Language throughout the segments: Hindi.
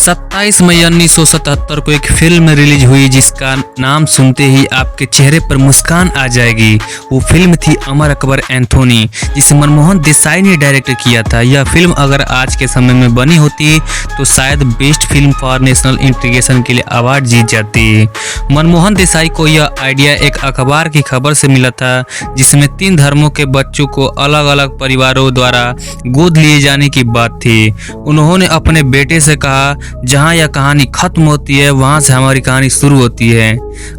27 मई 1977 को एक फिल्म रिलीज हुई जिसका नाम सुनते ही आपके चेहरे पर मुस्कान आ जाएगी। वो फिल्म थी अमर अकबर एंथोनी, जिसे मनमोहन देसाई ने डायरेक्ट किया था। यह फिल्म अगर आज के समय में बनी होती तो शायद best film for national integration के लिए अवार्ड जीत जाती। मनमोहन देसाई को यह आइडिया एक अखबार की खबर से मिला था जिसमें 3 धर्मों के बच्चों को अलग अलग परिवारों द्वारा गोद लिए जाने की बात थी। उन्होंने अपने बेटे से कहा, जहां यह कहानी खत्म होती है वहां से हमारी कहानी शुरू होती है।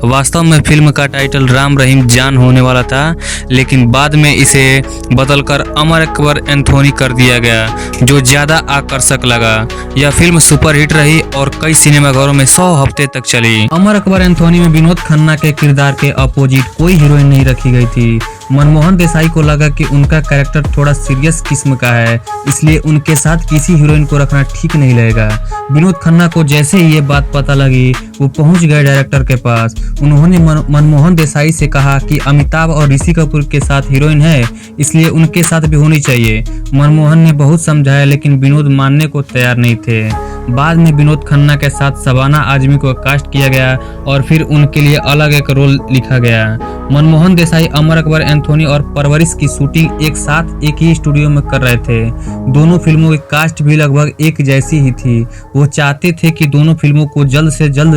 वास्तव में फिल्म का टाइटल राम रहीम जान होने वाला था, लेकिन बाद में इसे बदलकर अमर अकबर एंथोनी कर दिया गया, जो ज्यादा आकर्षक लगा। यह फिल्म सुपरहिट रही और कई सिनेमाघरों में 100 हफ्ते तक चली। अमर अकबर एंथोनी में विनोद खन्ना के किरदार के अपोजिट कोई हीरोइन नहीं रखी गई थी। मनमोहन देसाई को लगा कि उनका कैरेक्टर थोड़ा सीरियस किस्म का है, इसलिए उनके साथ किसी हीरोइन को रखना ठीक नहीं लगेगा। विनोद खन्ना को जैसे ही ये बात पता लगी, वो पहुंच गए डायरेक्टर के पास। उन्होंने मनमोहन देसाई से कहा कि अमिताभ और ऋषि कपूर के साथ हीरोइन है, इसलिए उनके साथ भी होनी चाहिए। मनमोहन ने बहुत समझाया, लेकिन विनोद मानने को तैयार नहीं थे। बाद में विनोद खन्ना के साथ शबाना आजमी को कास्ट किया गया और फिर उनके लिए अलग एक रोल लिखा गया। मनमोहन देसाई अमर अकबर एंथोनी और परवरिश की शूटिंग एक साथ एक ही स्टूडियो में कर रहे थे। दोनों फिल्मों की कास्ट भी लगभग एक जैसी ही थी। वो चाहते थे कि दोनों फिल्मों को जल्द से जल्द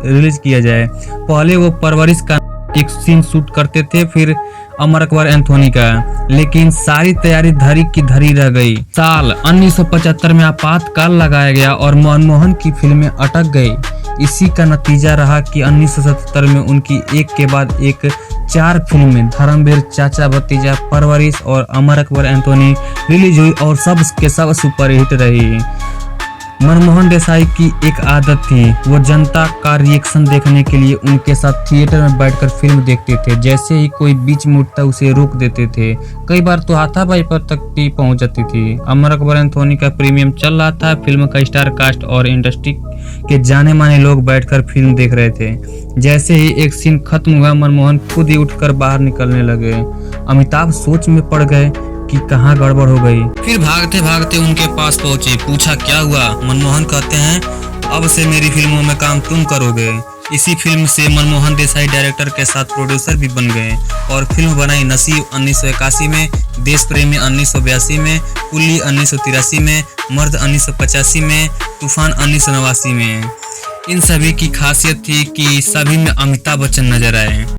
रिलीज किया जाए। पहले वो परवरिश का एक सीन शूट करते थे, फिर अमर अकबर एंथोनी का, लेकिन सारी तैयारी धरी की धरी रह गई। साल 1975 में आपातकाल लगाया गया और मनमोहन की फिल्में अटक गई। इसी का नतीजा रहा कि 1977 में उनकी एक के बाद एक 4 फिल्में धर्मवीर, चाचा भतीजा, परवरिश और अमर अकबर एंथोनी रिलीज हुई और सब के सब सुपरहिट रही। मनमोहन देसाई की एक आदत थी, वो जनता का रिएक्शन देखने के लिए उनके साथ थिएटर में बैठकर फिल्म देखते थे। जैसे ही कोई बीच में उठता उसे रोक देते थे। कई बार तो हाथापाई पर तक भी पहुंच जाती थी। अमर अकबर एंथोनी का प्रीमियम चल रहा था। फिल्म का स्टार कास्ट और इंडस्ट्री के जाने माने लोग बैठकर फिल्म देख रहे थे। जैसे ही एक सीन खत्म हुआ, मनमोहन खुद ही उठकर बाहर निकलने लगे। अमिताभ सोच में पड़ गए कि कहाँ गड़बड़ हो गई। फिर भागते भागते उनके पास पहुंचे, पूछा क्या हुआ। मनमोहन कहते हैं, अब से मेरी फिल्मों में काम तुम करोगे। इसी फिल्म से मनमोहन देसाई डायरेक्टर के साथ प्रोड्यूसर भी बन गए और फिल्म बनाई नसीब 1981 में, देश प्रेमी 1982 में, कुल्ली 1983 में, मर्द 1985 में, तूफान 1989 में। इन सभी की खासियत थी कि सभी में अमिताभ बच्चन नजर आए।